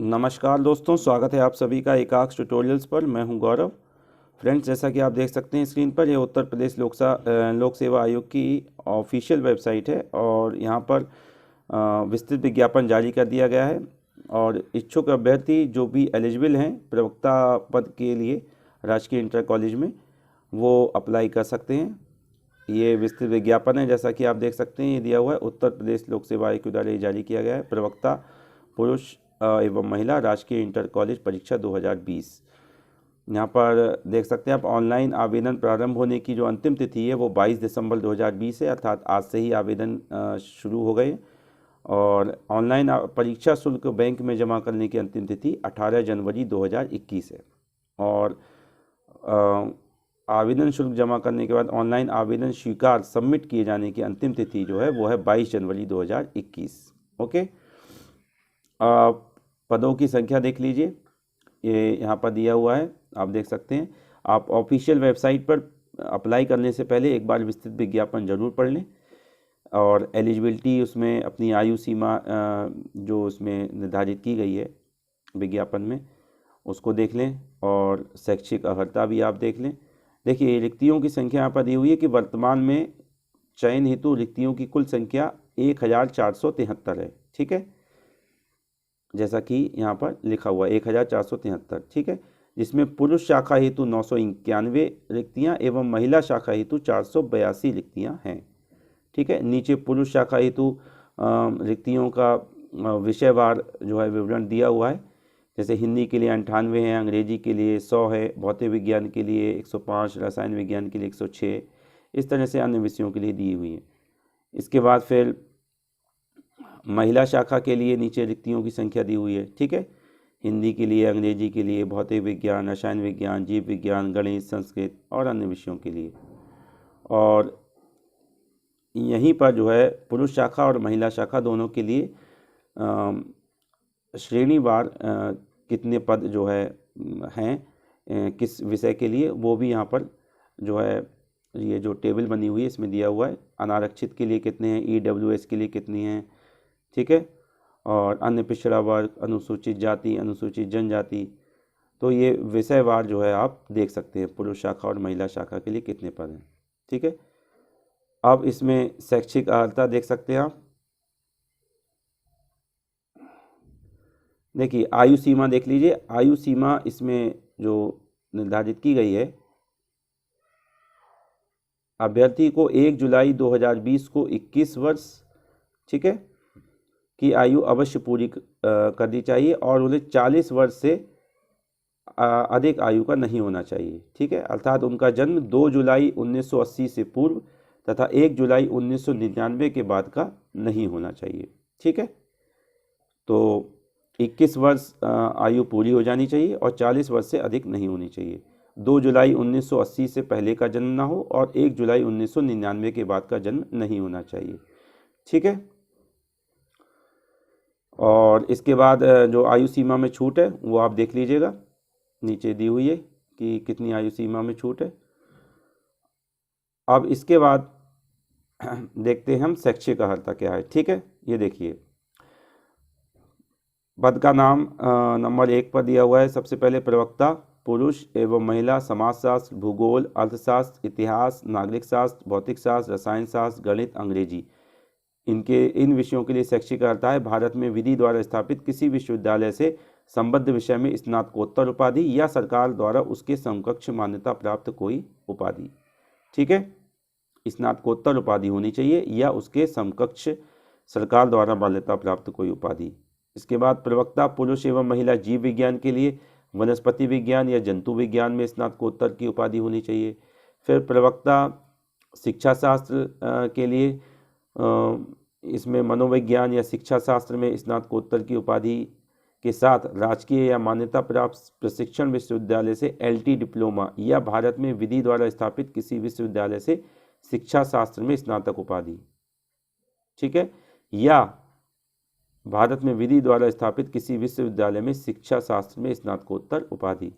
नमस्कार दोस्तों, स्वागत है आप सभी का एकाक्ष ट्यूटोरियल्स पर। मैं हूं गौरव। फ्रेंड्स, जैसा कि आप देख सकते हैं स्क्रीन पर, यह उत्तर प्रदेश लोक सेवा आयोग की ऑफिशियल वेबसाइट है और यहां पर विस्तृत विज्ञापन जारी कर दिया गया है। और इच्छुक अभ्यर्थी जो भी एलिजिबल हैं प्रवक्ता पद के लिए राजकीय इंटर कॉलेज में, वो अप्लाई कर सकते हैं। ये विस्तृत विज्ञापन है, जैसा कि आप देख सकते हैं, ये दिया हुआ है उत्तर प्रदेश लोक सेवा आयोग के द्वारा ये जारी किया गया है। प्रवक्ता पुरुष एवं महिला राजकीय इंटर कॉलेज परीक्षा 2020। यहाँ पर देख सकते हैं आप, ऑनलाइन आवेदन प्रारंभ होने की जो अंतिम तिथि है वो 22 दिसंबर 2020 है, अर्थात आज से ही आवेदन शुरू हो गए। और ऑनलाइन परीक्षा शुल्क बैंक में जमा करने की अंतिम तिथि 18 जनवरी 2021 है। और आवेदन शुल्क जमा करने के बाद ऑनलाइन आवेदन स्वीकार सबमिट किए जाने की अंतिम तिथि जो है वो है 22 जनवरी 2021। ओके, पदों की संख्या देख लीजिए, ये यहाँ पर दिया हुआ है, आप देख सकते हैं। आप ऑफिशियल वेबसाइट पर अप्लाई करने से पहले एक बार विस्तृत विज्ञापन जरूर पढ़ लें और एलिजिबिलिटी, उसमें अपनी आयु सीमा जो उसमें निर्धारित की गई है विज्ञापन में, उसको देख लें। और शैक्षिक अर्हता भी आप देख लें। देखिए, रिक्तियों की संख्या यहाँ पर दी हुई है कि वर्तमान में चयन हेतु रिक्तियों की कुल संख्या 1473 है। ठीक है, जैसा कि यहाँ पर लिखा हुआ है 1473। ठीक है, जिसमें पुरुष शाखा हेतु 991 रिक्तियाँ एवं महिला शाखा हेतु 482 रिक्तियाँ हैं। ठीक है, नीचे पुरुष शाखा हेतु रिक्तियों का विषयवार जो है विवरण दिया हुआ है। जैसे हिंदी के लिए 98 है, अंग्रेजी के लिए 100 है, भौतिक विज्ञान के लिए 105, रसायन विज्ञान के लिए 106, इस तरह से अन्य विषयों के लिए दी हुई है। इसके बाद फिर महिला शाखा के लिए नीचे रिक्तियों की संख्या दी हुई है। ठीक है, हिंदी के लिए, अंग्रेजी के लिए, भौतिक विज्ञान, रसायन विज्ञान, जीव विज्ञान, गणित, संस्कृत और अन्य विषयों के लिए। और यहीं पर जो है पुरुष शाखा और महिला शाखा दोनों के लिए श्रेणीवार कितने पद जो है हैं किस विषय के लिए, वो भी यहाँ पर जो है ये जो टेबल बनी हुई है इसमें दिया हुआ है। अनारक्षित के लिए कितने हैं, EWS के लिए कितनी हैं। ठीक है, और अन्य पिछड़ा वर्ग, अनुसूचित जाति, अनुसूचित जनजाति, तो ये विषयवार जो है आप देख सकते हैं पुरुष शाखा और महिला शाखा के लिए कितने पद हैं। ठीक है, अब इसमें शैक्षिक अर्हता देख सकते हैं आप। देखिए, आयु सीमा देख लीजिए। आयु सीमा इसमें जो निर्धारित की गई है, अभ्यर्थी को 1 जुलाई 2020 को 21 वर्ष, ठीक है, की आयु अवश्य पूरी करनी चाहिए और उन्हें 40 वर्ष से अधिक आयु का नहीं होना चाहिए। ठीक है, अर्थात उनका जन्म 2 जुलाई 1980 से पूर्व तथा 1 जुलाई 1999 के बाद का नहीं होना चाहिए। ठीक है, तो 21 वर्ष आयु पूरी हो जानी चाहिए और 40 वर्ष से अधिक नहीं होनी चाहिए। 2 जुलाई 1980 से पहले का जन्म ना हो और 1 जुलाई 1999 के बाद का जन्म नहीं होना चाहिए। ठीक है, और इसके बाद जो आयु सीमा में छूट है वो आप देख लीजिएगा, नीचे दी हुई है कि कितनी आयु सीमा में छूट है। अब इसके बाद देखते हैं हम शैक्षिक अर्हता क्या है। ठीक है, ये देखिए, पद का नाम नंबर 1 पर दिया हुआ है। सबसे पहले प्रवक्ता पुरुष एवं महिला समाजशास्त्र, भूगोल, अर्थशास्त्र, इतिहास, नागरिक शास्त्र, भौतिक शास्त्र, रसायन शास्त्र, गणित, अंग्रेजी, इन विषयों के लिए शैक्षिक अर्हता है भारत में विधि द्वारा स्थापित किसी विश्वविद्यालय से संबद्ध विषय में स्नातकोत्तर उपाधि या सरकार द्वारा उसके समकक्ष मान्यता प्राप्त कोई उपाधि। ठीक है, स्नातकोत्तर उपाधि होनी चाहिए या उसके समकक्ष सरकार द्वारा मान्यता प्राप्त कोई उपाधि। इसके बाद प्रवक्ता पुरुष एवं महिला जीव विज्ञान के लिए वनस्पति विज्ञान या जंतु विज्ञान में स्नातकोत्तर की उपाधि होनी चाहिए। फिर प्रवक्ता शिक्षा शास्त्र के लिए इसमें मनोविज्ञान या शिक्षा शास्त्र में स्नातकोत्तर की उपाधि के साथ राजकीय या मान्यता प्राप्त प्रशिक्षण विश्वविद्यालय से LT डिप्लोमा या भारत में विधि द्वारा स्थापित किसी विश्वविद्यालय से शिक्षा शास्त्र में स्नातक उपाधि। ठीक है, या भारत में विधि द्वारा स्थापित किसी विश्वविद्यालय में शिक्षा शास्त्र में स्नातकोत्तर उपाधि।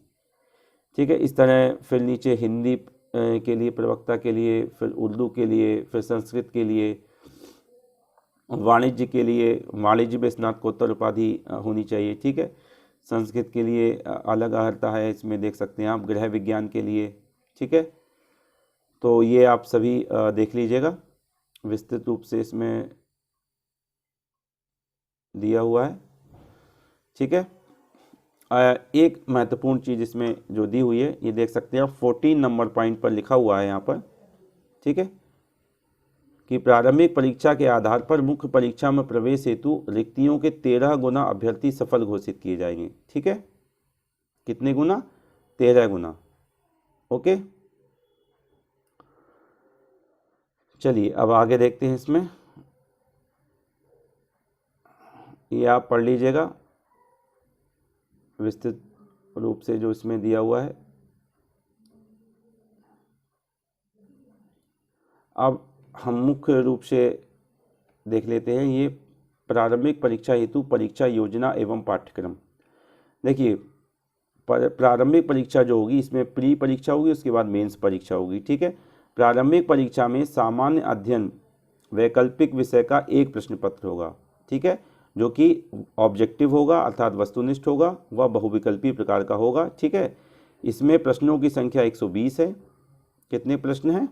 ठीक है, इस तरह फिर नीचे हिंदी के लिए प्रवक्ता के लिए, फिर उर्दू के लिए, फिर संस्कृत के लिए, वाणिज्य के लिए वाणिज्य में स्नातकोत्तर उपाधि होनी चाहिए। ठीक है, संस्कृत के लिए अलग अर्हता है, इसमें देख सकते हैं आप, गृह विज्ञान के लिए, ठीक है। तो ये आप सभी देख लीजिएगा, विस्तृत रूप से इसमें दिया हुआ है, ठीक है। एक महत्वपूर्ण चीज़ इसमें जो दी हुई है, ये देख सकते हैं आप, 14 नंबर पॉइंट पर लिखा हुआ है यहाँ पर, ठीक है, कि प्रारंभिक परीक्षा के आधार पर मुख्य परीक्षा में प्रवेश हेतु रिक्तियों के 13 गुना अभ्यर्थी सफल घोषित किए जाएंगे, ठीक है। कितने गुना? 13 गुना, ओके। चलिए अब आगे देखते हैं इसमें, ये आप पढ़ लीजिएगा विस्तृत रूप से जो इसमें दिया हुआ है। अब हम मुख्य रूप से देख लेते हैं ये प्रारंभिक परीक्षा हेतु परीक्षा योजना एवं पाठ्यक्रम। देखिए, प्रारंभिक परीक्षा जो होगी, इसमें प्री परीक्षा होगी, उसके बाद मेंस परीक्षा होगी, ठीक है। प्रारंभिक परीक्षा में सामान्य अध्ययन वैकल्पिक विषय का एक प्रश्न पत्र होगा, ठीक है, जो कि ऑब्जेक्टिव होगा अर्थात वस्तुनिष्ठ होगा, वह बहुविकल्पी प्रकार का होगा, ठीक है। इसमें प्रश्नों की संख्या 120 है। कितने प्रश्न हैं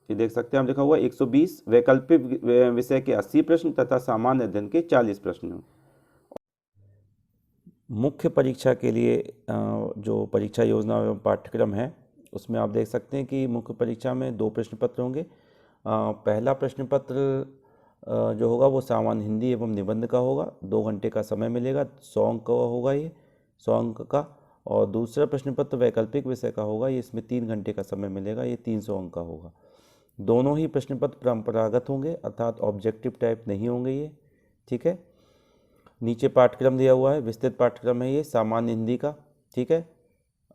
ये देख सकते हैं आप, लिखा हुआ 120, वैकल्पिक विषय के 80 प्रश्न तथा सामान्य अध्ययन के 40 प्रश्न। मुख्य परीक्षा के लिए जो परीक्षा योजना एवं पाठ्यक्रम है, उसमें आप देख सकते हैं कि मुख्य परीक्षा में 2 प्रश्न पत्र होंगे। पहला प्रश्न पत्र जो होगा वो सामान्य हिंदी एवं निबंध का होगा, 2 घंटे का समय मिलेगा, 100 अंक का होगा, ये 100 अंक का। और दूसरा प्रश्न पत्र वैकल्पिक विषय का होगा, ये इसमें 3 घंटे का समय मिलेगा, ये 300 अंक का होगा। दोनों ही प्रश्न पत्र परंपरागत होंगे अर्थात ऑब्जेक्टिव टाइप नहीं होंगे ये, ठीक है। नीचे पाठ्यक्रम दिया हुआ है, विस्तृत पाठ्यक्रम है ये सामान्य हिंदी का, ठीक है,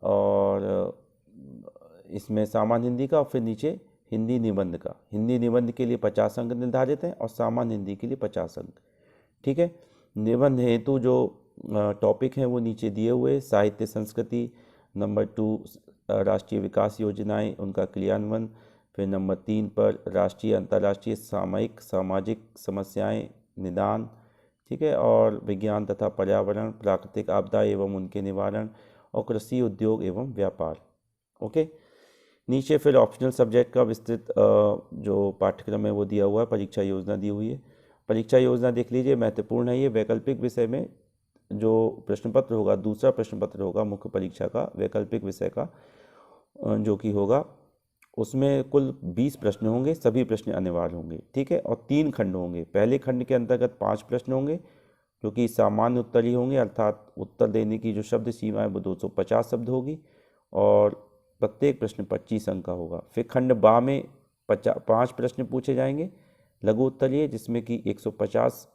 और इसमें सामान्य हिंदी का, और फिर नीचे हिंदी निबंध का। हिंदी निबंध के लिए 50 अंक निर्धारित हैं और सामान्य हिंदी के लिए 50 अंक, ठीक है। निबंध हेतु जो टॉपिक हैं वो नीचे दिए हुए, साहित्य संस्कृति, नंबर 2 राष्ट्रीय विकास योजनाएं उनका क्रियान्वयन, फिर नंबर 3 पर राष्ट्रीय अंतर्राष्ट्रीय सामयिक सामाजिक समस्याएं निदान, ठीक है, और विज्ञान तथा पर्यावरण, प्राकृतिक आपदा एवं उनके निवारण, और कृषि उद्योग एवं व्यापार, ओके। नीचे फिर ऑप्शनल सब्जेक्ट का विस्तृत जो पाठ्यक्रम है वो दिया हुआ है, परीक्षा योजना दी हुई है। परीक्षा योजना देख लीजिए, महत्वपूर्ण है ये। वैकल्पिक विषय में जो प्रश्न पत्र होगा, दूसरा प्रश्न पत्र होगा मुख्य परीक्षा का वैकल्पिक विषय का, जो कि होगा, उसमें कुल 20 प्रश्न होंगे, सभी प्रश्न अनिवार्य होंगे, ठीक है, और 3 खंड होंगे। पहले खंड के अंतर्गत 5 प्रश्न होंगे जो कि सामान्य उत्तर ही होंगे, अर्थात उत्तर देने की जो शब्द सीमा है वो 250 शब्द होगी, और प्रत्येक प्रश्न 25 अंक का होगा। फिर खंड बा में 5 प्रश्न पूछे जाएंगे लघु उत्तरीय, जिसमें कि 150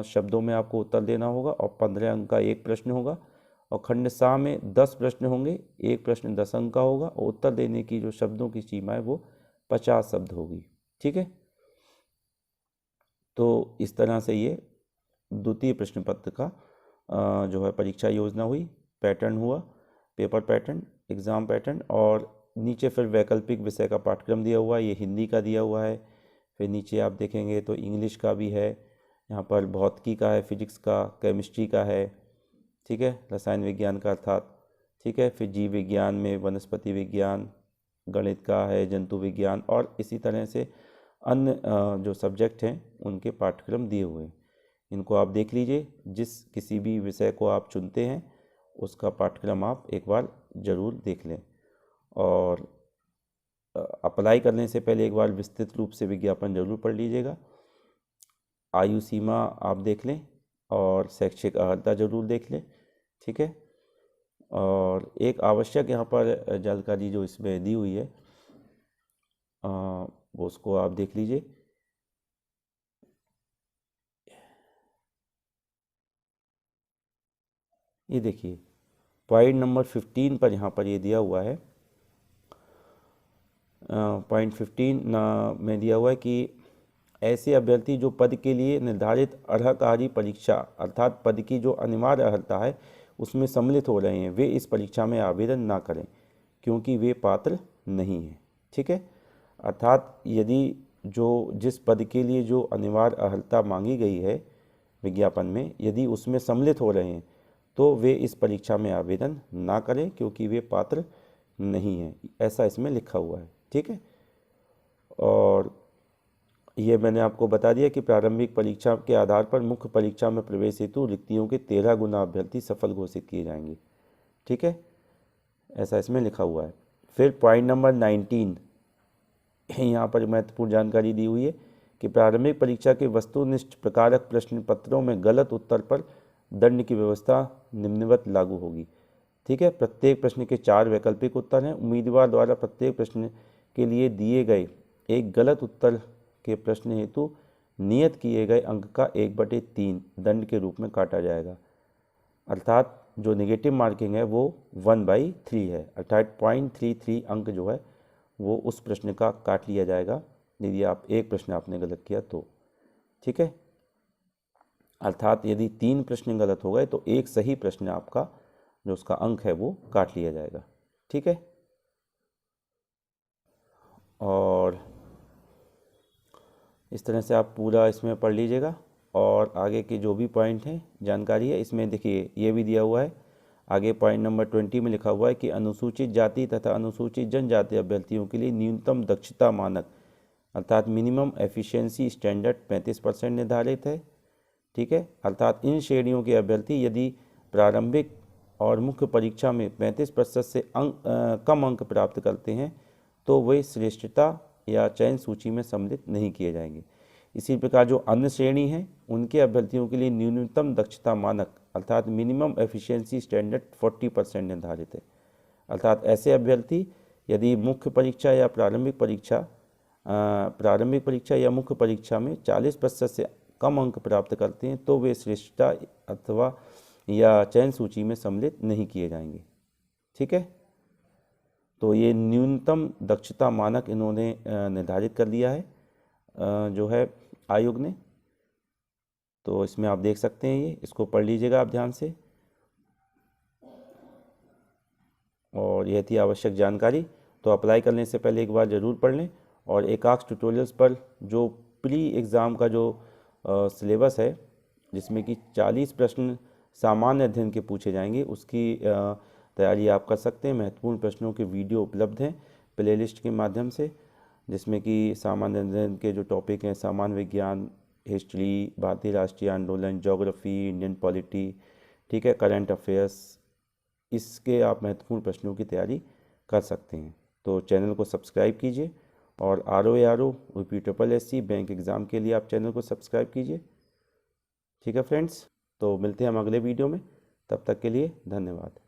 शब्दों में आपको उत्तर देना होगा, और 15 अंक का एक प्रश्न होगा। और खंड सा में 10 प्रश्न होंगे, एक प्रश्न 10 अंक का होगा, और उत्तर देने की जो शब्दों की सीमा है वो 50 शब्द होगी, ठीक है। तो इस तरह से ये द्वितीय प्रश्न पत्र का जो है परीक्षा योजना हुई, पैटर्न हुआ, पेपर पैटर्न, एग्ज़ाम पैटर्न। और नीचे फिर वैकल्पिक विषय का पाठ्यक्रम दिया हुआ है, ये हिंदी का दिया हुआ है। फिर नीचे आप देखेंगे तो इंग्लिश का भी है, यहाँ पर भौतिकी का है, फिजिक्स का, केमिस्ट्री का है, ठीक है, रसायन विज्ञान का अर्थात, ठीक है। फिर जीव विज्ञान में वनस्पति विज्ञान, गणित का है, जंतु विज्ञान, और इसी तरह से अन्य जो सब्जेक्ट हैं उनके पाठ्यक्रम दिए हुए हैं। इनको आप देख लीजिए, जिस किसी भी विषय को आप चुनते हैं उसका पाठ्यक्रम आप एक बार ज़रूर देख लें, और अप्लाई करने से पहले एक बार विस्तृत रूप से विज्ञापन जरूर पढ़ लीजिएगा। आयु सीमा आप देख लें, और शैक्षिक अर्हता जरूर देख लें, ठीक है। और एक आवश्यक यहाँ पर जानकारी जो इसमें दी हुई है वो उसको आप देख लीजिए। ये देखिए पॉइंट नंबर 15 पर यहाँ पर ये दिया हुआ है, पॉइंट 15 में दिया हुआ है कि ऐसे अभ्यर्थी जो पद के लिए निर्धारित अर्हकारी परीक्षा अर्थात पद की जो अनिवार्य अर्हता है उसमें सम्मिलित हो रहे हैं, वे इस परीक्षा में आवेदन ना करें क्योंकि वे पात्र नहीं हैं, ठीक है। अर्थात यदि जिस पद के लिए जो अनिवार्य अर्हता मांगी गई है विज्ञापन में, यदि उसमें सम्मिलित हो रहे हैं तो वे इस परीक्षा में आवेदन ना करें क्योंकि वे पात्र नहीं हैं, ऐसा इसमें लिखा हुआ है। ठीक है, और ये मैंने आपको बता दिया कि प्रारंभिक परीक्षा के आधार पर मुख्य परीक्षा में प्रवेश हेतु रिक्तियों के 13 गुना अभ्यर्थी सफल घोषित किए जाएंगे। ठीक है, ऐसा इसमें लिखा हुआ है। फिर पॉइंट नंबर 19, यहाँ पर महत्वपूर्ण जानकारी दी हुई है कि प्रारंभिक परीक्षा के वस्तुनिष्ठ प्रकारक प्रश्न पत्रों में गलत उत्तर पर दंड की व्यवस्था निम्नवत लागू होगी। ठीक है, प्रत्येक प्रश्न के 4 वैकल्पिक उत्तर हैं। उम्मीदवार द्वारा प्रत्येक प्रश्न के लिए दिए गए एक गलत उत्तर के प्रश्न हेतु नियत किए गए अंक का 1/3 दंड के रूप में काटा जाएगा। अर्थात जो नेगेटिव मार्किंग है वो 1/3 है, अर्थात 0.33 अंक जो है वो उस प्रश्न का काट लिया जाएगा यदि आप एक प्रश्न आपने गलत किया तो। ठीक है, अर्थात यदि 3 प्रश्न गलत हो गए तो एक सही प्रश्न आपका जो उसका अंक है वो काट लिया जाएगा। ठीक है, और इस तरह से आप पूरा इसमें पढ़ लीजिएगा। और आगे के जो भी पॉइंट हैं जानकारी है इसमें देखिए ये भी दिया हुआ है। आगे पॉइंट नंबर 20 में लिखा हुआ है कि अनुसूचित जाति तथा अनुसूचित जनजाति अभ्यर्थियों के लिए न्यूनतम दक्षता मानक अर्थात मिनिमम एफिशिएंसी स्टैंडर्ड 35% निर्धारित है। ठीक है, अर्थात इन श्रेणियों के अभ्यर्थी यदि प्रारंभिक और मुख्य परीक्षा में 35% से कम अंक प्राप्त करते हैं तो वे श्रेष्ठता या चयन सूची में सम्मिलित नहीं किए जाएंगे। इसी प्रकार जो अन्य श्रेणी हैं उनके अभ्यर्थियों के लिए न्यूनतम दक्षता मानक अर्थात मिनिमम एफिशिएंसी स्टैंडर्ड 40% निर्धारित है। अर्थात ऐसे अभ्यर्थी यदि मुख्य परीक्षा या प्रारंभिक परीक्षा या मुख्य परीक्षा में 40% से कम अंक प्राप्त करते हैं तो वे श्रेष्ठता अथवा या चयन सूची में सम्मिलित नहीं किए जाएंगे। ठीक है, तो ये न्यूनतम दक्षता मानक इन्होंने निर्धारित कर दिया है जो है आयोग ने। तो इसमें आप देख सकते हैं, ये इसको पढ़ लीजिएगा आप ध्यान से। और यह थी आवश्यक जानकारी। तो अप्लाई करने से पहले एक बार ज़रूर पढ़ लें। और एकाक्ष ट्यूटोरियल्स पर जो प्री एग्ज़ाम का जो सिलेबस है जिसमें कि 40 प्रश्न सामान्य अध्ययन के पूछे जाएंगे उसकी तैयारी आप कर सकते हैं। महत्वपूर्ण प्रश्नों के वीडियो उपलब्ध हैं प्लेलिस्ट के माध्यम से, जिसमें कि सामान्य अध्ययन के जो टॉपिक हैं सामान्य विज्ञान, हिस्ट्री, भारतीय राष्ट्रीय आंदोलन, ज्योग्राफी, इंडियन पॉलिटी, ठीक है, करंट अफेयर्स, इसके आप महत्वपूर्ण प्रश्नों की तैयारी कर सकते हैं। तो चैनल को सब्सक्राइब कीजिए और RO UPSSC बैंक एग्ज़ाम के लिए आप चैनल को सब्सक्राइब कीजिए। ठीक है फ्रेंड्स, तो मिलते हैं हम अगले वीडियो में, तब तक के लिए धन्यवाद।